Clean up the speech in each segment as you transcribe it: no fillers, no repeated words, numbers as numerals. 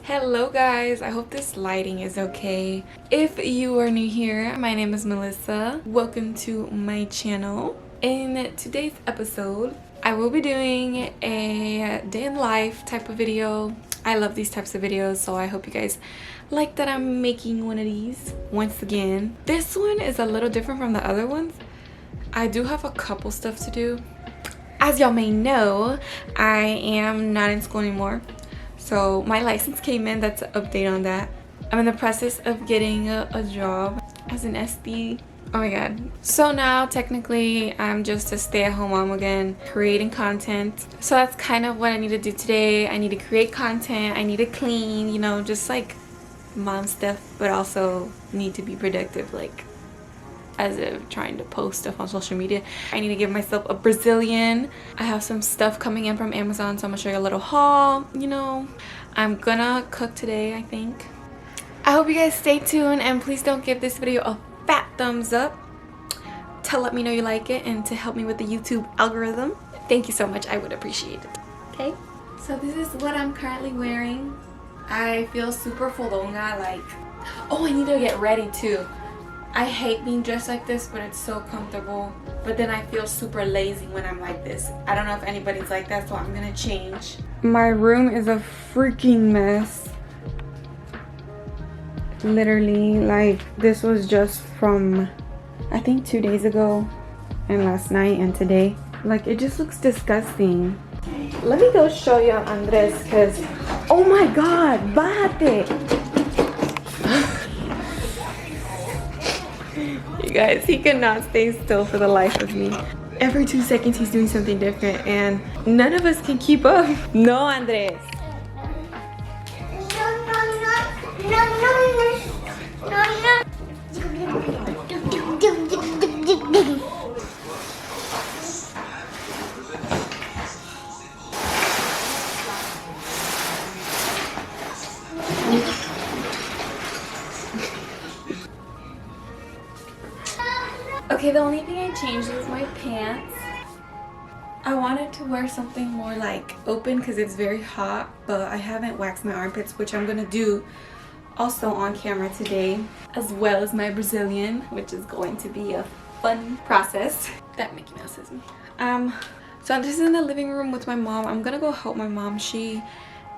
Hello guys, I hope this lighting is okay. If you are new here, my name is Melissa. Welcome to my channel. In today's episode, I will be doing a day in life type of video. I love these types of videos, so I hope you guys like that I'm making one of these once again. This one is a little different from the other ones. I do have a couple stuff to do. As y'all may know, I am not in school anymore. So my license came in, that's an update on that. I'm in the process of getting a job as an SD. Oh my god. So now technically I'm just a stay-at-home mom again, creating content. So that's kind of what I need to do today. I need to create content, I need to clean, you know, just like mom stuff, but also need to be productive, like as if trying to post stuff on social media. I need to give myself a Brazilian. I have some stuff coming in from Amazon, so I'm gonna show you a little haul. You know, I'm gonna cook today, I think. I hope you guys stay tuned, and please don't give this video a fat thumbs up to let me know you like it and to help me with the YouTube algorithm. Thank you so much, I would appreciate it. Okay, so this is what I'm currently wearing. I feel super fodonga, like, oh, I need to get ready too. I hate being dressed like this, but it's so comfortable. But then I feel super lazy when I'm like this. I don't know if anybody's like that, so I'm gonna change. My room is a freaking mess. Literally, like, this was just from, I think 2 days ago, and last night and today. Like, it just looks disgusting. Let me go show you Andres, because, oh my god, bájate. You guys, he cannot stay still for the life of me. Every 2 seconds he's doing something different and none of us can keep up. No, Andres. Okay, the only thing I changed was my pants. I wanted to wear something more like open because it's very hot, but I haven't waxed my armpits, which I'm gonna do also on camera today, as well as my Brazilian, which is going to be a fun process. That Mickey Mouse is me. So I'm just in the living room with my mom. I'm gonna go help my mom. She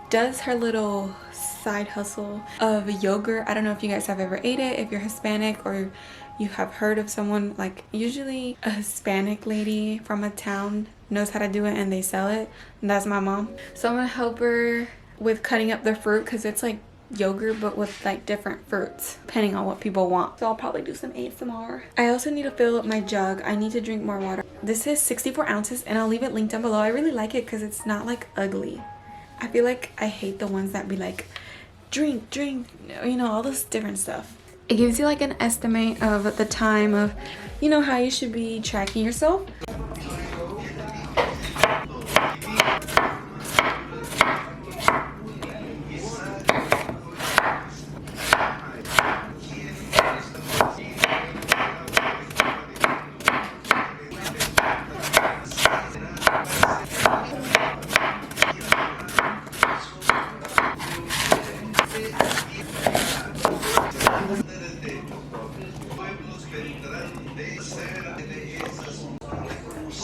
does her little side hustle of yogurt. I don't know if you guys have ever ate it, if you're Hispanic or you have heard of someone, like usually a Hispanic lady from a town knows how to do it and they sell it, and that's my mom. So I'm gonna help her with cutting up the fruit because it's like yogurt but with like different fruits depending on what people want. So I'll probably do some ASMR. I also need to fill up my jug. I need to drink more water. This is 64 ounces and I'll leave it linked down below. I really like it because it's not like ugly. I feel like I hate the ones that be like drink, you know, all this different stuff. It gives you like an estimate of the time of, you know, how you should be tracking yourself.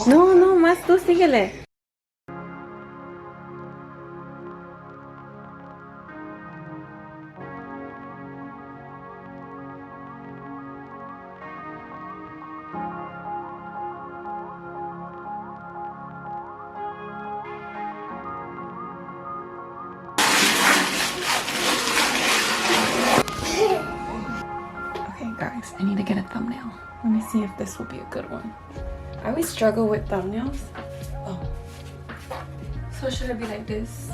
No, no, más tú síguele. Okay guys, I need to get a thumbnail. Let me see if this will be a good one. I always struggle with thumbnails. Oh. So should I be like this?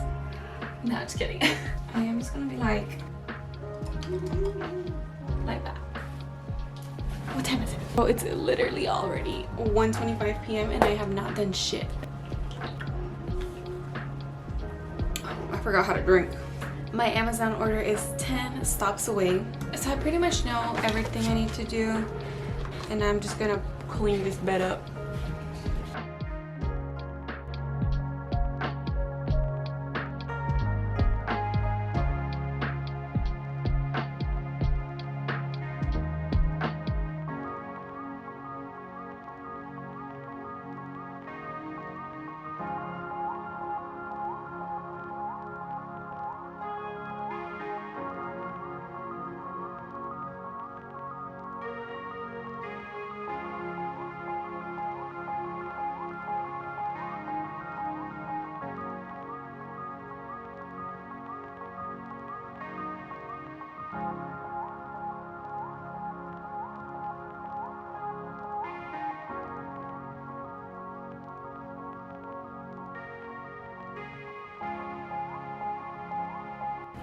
No, just kidding. I am just gonna be like that. What time is it? Oh, it's literally already 1:25 p.m. and I have not done shit. Oh, I forgot how to drink. My Amazon order is 10 stops away. So I pretty much know everything I need to do. And I'm just gonna clean this bed up.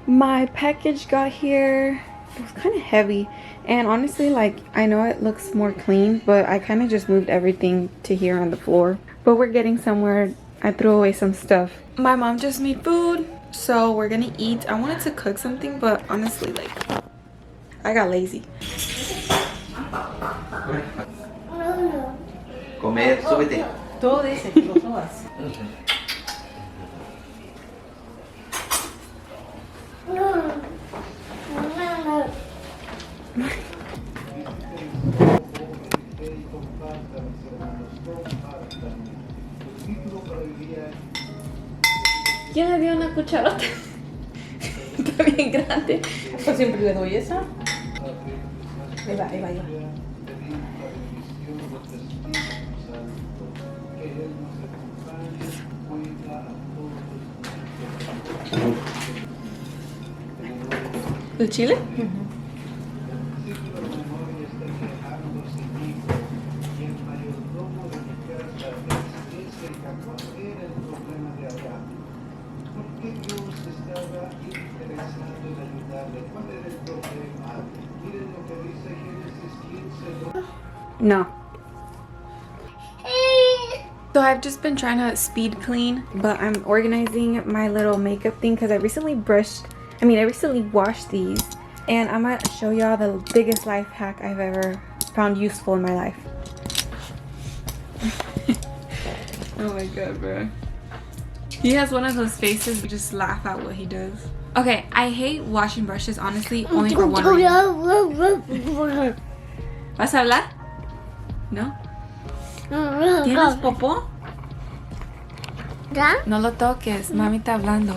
My package got here. It was kind of heavy, and honestly, like, I know it looks more clean, but I kind of just moved everything to here on the floor. But we're getting somewhere. I threw away some stuff. My mom just made food, so we're gonna eat. I wanted to cook something, but honestly, like, I got lazy. Comer, súbete. Todo ese, lo sobas. ¿Quién le dio una cucharota? Está bien grande. Pues siempre le doy esa. Ahí va, ahí va, ahí va. ¿El chile? No. So I've just been trying to speed clean, but I'm organizing my little makeup thing because I recently washed these, and I'm gonna show y'all the biggest life hack I've ever found useful in my life. Oh my god, bro. He has one of those faces you just laugh at what he does. Okay, I hate washing brushes, honestly, only for one reason. ¿Vas a hablar? ¿No? ¿Tienes popó? No lo toques, mami está hablando.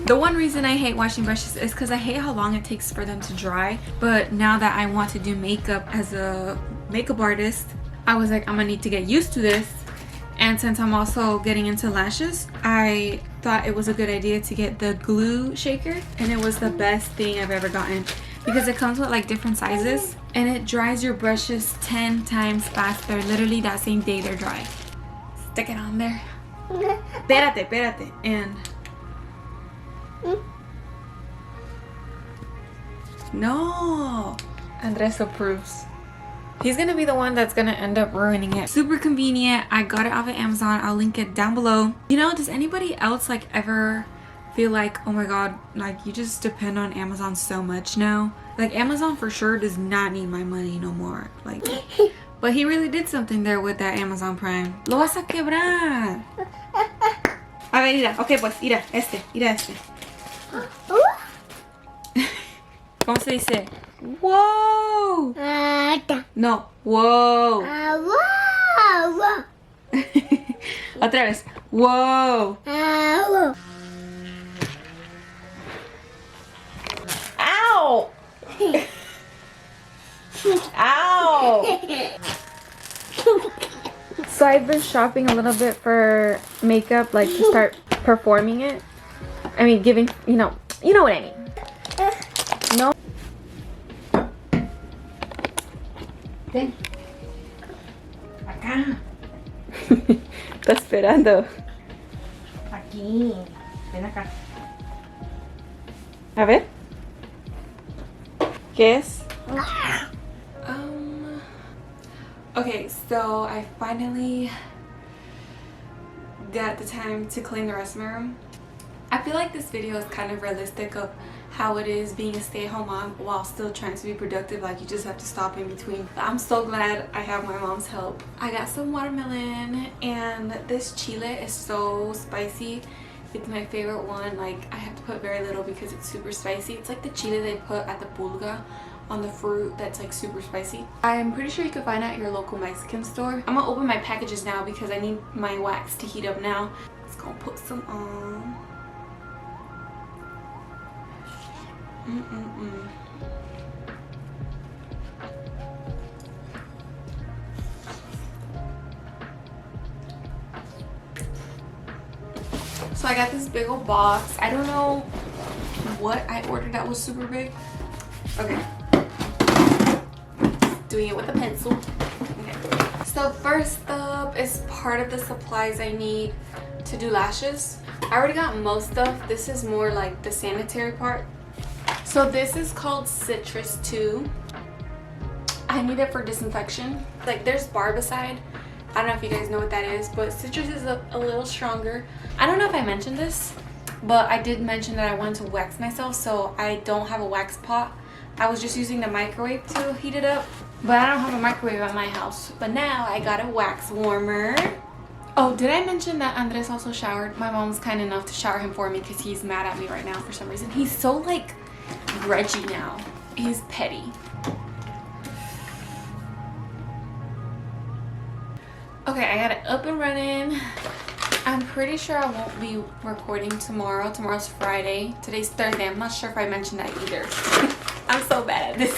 The one reason I hate washing brushes is because I hate how long it takes for them to dry. But now that I want to do makeup as a makeup artist, I was like, I'm gonna need to get used to this. And since I'm also getting into lashes, I thought it was a good idea to get the glue shaker, and it was the best thing I've ever gotten because it comes with like different sizes and it dries your brushes 10 times faster, literally that same day they're dry. Stick it on there. Espérate. And no, Andres approves. He's gonna be the one that's gonna end up ruining it. Super convenient. I got it off of Amazon. I'll link it down below. You know, does anybody else like ever feel like, oh my god, like you just depend on Amazon so much now? Like Amazon for sure does not need my money no more. Like, but he really did something there with that Amazon Prime. Lo vas a quebrar. A ver, mira. Ok, pues, mira este. ¿Cómo se dice? Wow. No, wow. Otra vez. Wow. Ow. Ow. So I've been shopping a little bit for makeup, like to start performing it. I mean, giving, you know what I mean. No. Ven. Acá. Está esperando. Aquí. Ven acá. A ver. ¿Qué es? Okay, so I finally got the time to clean the rest of my room. I feel like this video is kind of realistic of how it is being a stay-at-home mom while still trying to be productive. Like, you just have to stop in between. I'm so glad I have my mom's help. I got some watermelon, and this chile is so spicy. It's my favorite one. Like, I have to put very little because it's super spicy. It's like the chile they put at the pulga on the fruit that's like super spicy. I'm pretty sure you can find it at your local Mexican store. I'm gonna open my packages now because I need my wax to heat up now. Just gonna put some on. So I got this big old box. I don't know what I ordered that was super big. Okay. Doing it with a pencil. Okay. So first up is part of the supplies I need to do lashes. I already got most stuff. This is more like the sanitary part. So this is called Citrus 2. I need it for disinfection. Like there's Barbicide. I don't know if you guys know what that is, but Citrus is a little stronger. I don't know if I mentioned this, but I did mention that I wanted to wax myself, so I don't have a wax pot. I was just using the microwave to heat it up, but I don't have a microwave at my house. But now I got a wax warmer. Oh, did I mention that Andres also showered? My mom's kind enough to shower him for me because he's mad at me right now for some reason. He's so like grudgy now. He's petty. Okay, I got it up and running. I'm pretty sure I won't be recording tomorrow. Tomorrow's Friday. Today's Thursday. I'm not sure if I mentioned that either. I'm so bad at this.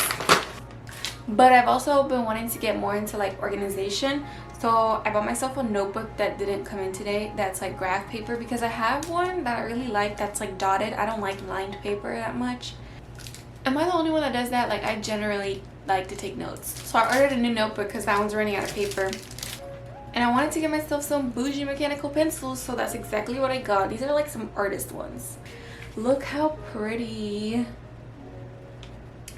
But I've also been wanting to get more into like organization. So I bought myself a notebook that didn't come in today. That's like graph paper because I have one that I really like that's like dotted. I don't like lined paper that much. Am I the only one that does that? Like I generally like to take notes. So I ordered a new notebook because that one's running out of paper. And I wanted to get myself some bougie mechanical pencils, so that's exactly what I got. These are like some artist ones. Look how pretty.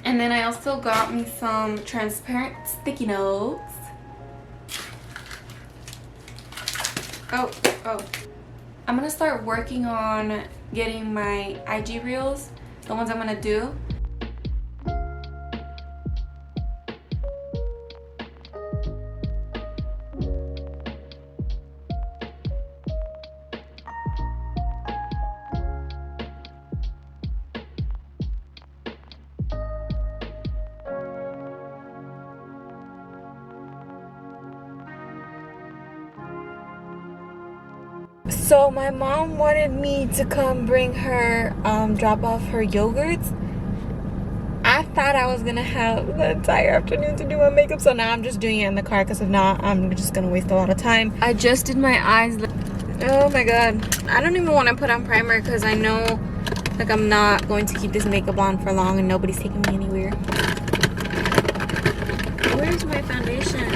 And then I also got me some transparent sticky notes. Oh. I'm gonna start working on getting my IG reels, the ones I'm gonna do. So my mom wanted me to come bring her, drop off her yogurts. I thought I was gonna have the entire afternoon to do my makeup, so now I'm just doing it in the car because if not, I'm just gonna waste a lot of time. I just did my eyes. Oh my god. I don't even want to put on primer because I know like I'm not going to keep this makeup on for long and nobody's taking me anywhere. Where's my foundation?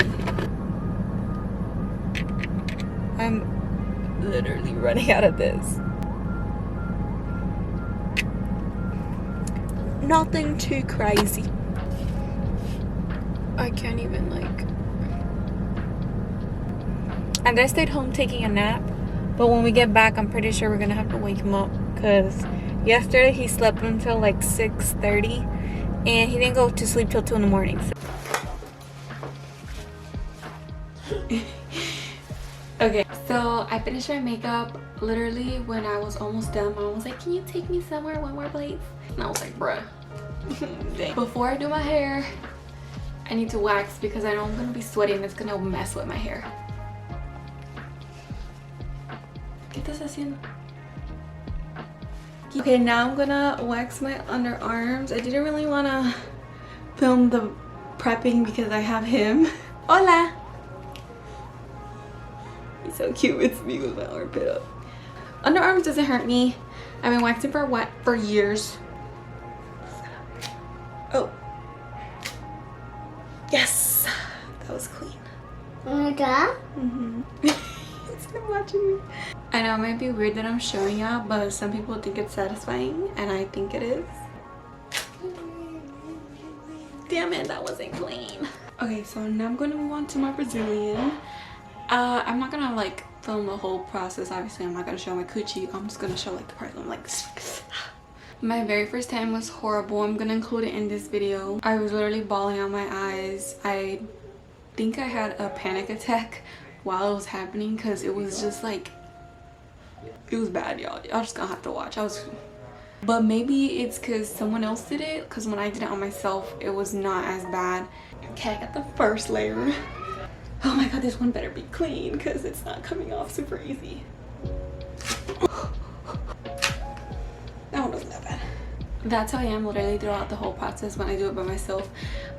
I'm literally running out of this. Nothing too crazy. I can't even like. And I stayed home taking a nap, but when we get back I'm pretty sure we're gonna have to wake him up because yesterday he slept until like 6:30 and he didn't go to sleep till 2 in the morning. So. Okay, so I finished my makeup literally when I was almost done. My mom was like, can you take me somewhere, one more place? And I was like, bruh. Before I do my hair, I need to wax because I know I'm gonna be sweaty and it's gonna mess with my hair. ¿Qué estás haciendo? Okay, now I'm gonna wax my underarms. I didn't really wanna film the prepping because I have him. Hola! He's so cute. It's me with my armpit up. Underarms doesn't hurt me. I've been waxing for years. Oh. Yes! That was clean. Mm-hmm. It's been watching me. I know it might be weird that I'm showing y'all, but some people think it's satisfying, and I think it is. Damn it, that wasn't clean. Okay, so now I'm gonna move on to my Brazilian. I'm not gonna like film the whole process. Obviously, I'm not gonna show my coochie. I'm just gonna show like the part I'm like. My very first time was horrible. I'm gonna include it in this video. I was literally bawling out my eyes. I think I had a panic attack while it was happening because it was just like, it was bad, y'all. Y'all just gonna have to watch. But maybe it's because someone else did it, because when I did it on myself, it was not as bad. Okay, I got the first layer. Oh my god, this one better be clean because it's not coming off super easy. That one wasn't that bad. That's how I am literally throughout the whole process when I do it by myself.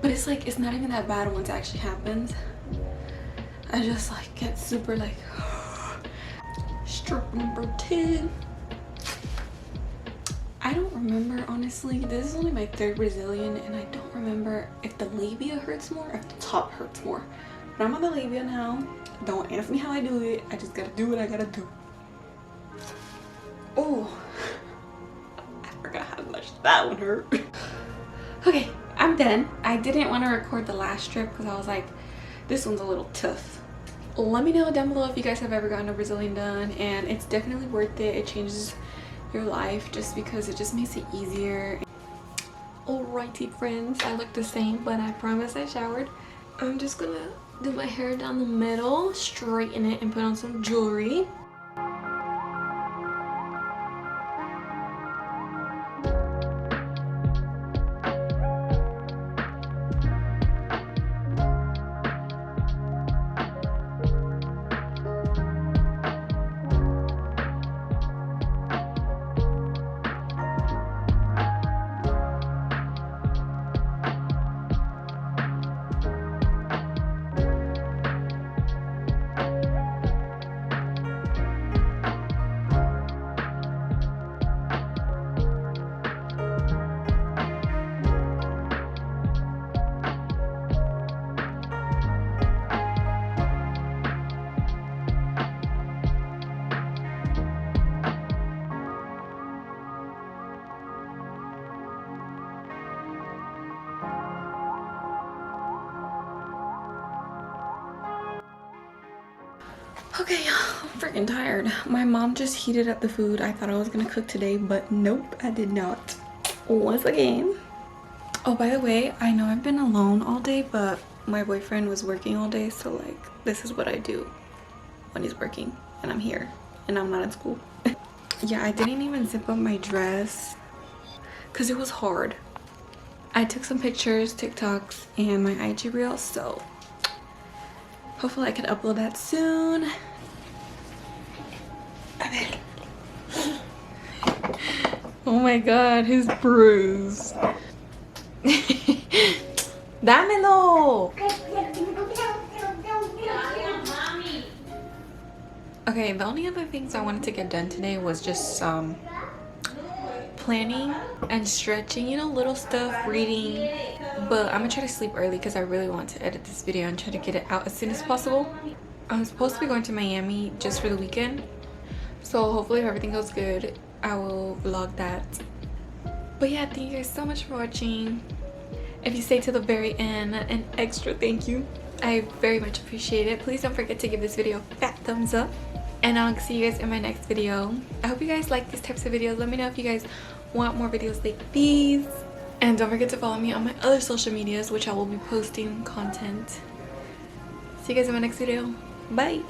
But it's like, it's not even that bad once it actually happens. I just like get super like, stroke number 10. I don't remember, honestly. This is only my 3rd Brazilian and I don't remember if the labia hurts more or if the top hurts more. But I'm on the labia now. Don't ask me how I do it. I just gotta do what I gotta do. Oh, I forgot how much that one hurt. Okay, I'm done. I didn't want to record the last strip because I was like, this one's a little tough. Let me know down below if you guys have ever gotten a Brazilian done, and it's definitely worth it. It changes your life just because it just makes it easier. Alrighty friends, I look the same, but I promise I showered. I'm just gonna do my hair down the middle, straighten it, and put on some jewelry. Okay, I'm freaking tired. My mom just heated up the food I thought I was gonna cook today, but nope, I did not. Once again. Oh, by the way, I know I've been alone all day, but my boyfriend was working all day, so like, this is what I do when he's working and I'm here and I'm not in school. Yeah, I didn't even zip up my dress because it was hard. I took some pictures, TikToks, and my IG reel, so hopefully I can upload that soon. Oh my god, his bruise. Dámelo! Okay, the only other things I wanted to get done today was just planning and stretching, you know, little stuff, reading. But I'm gonna try to sleep early because I really want to edit this video and try to get it out as soon as possible. I'm supposed to be going to Miami just for the weekend, so hopefully if everything goes good, I will vlog that. But yeah, thank you guys so much for watching. If you stay to the very end, an extra thank you. I very much appreciate it. Please don't forget to give this video a fat thumbs up, and I'll see you guys in my next video. I hope you guys like these types of videos. Let me know if you guys want more videos like these, and don't forget to follow me on my other social medias, which I will be posting content. See you guys in my next video. Bye.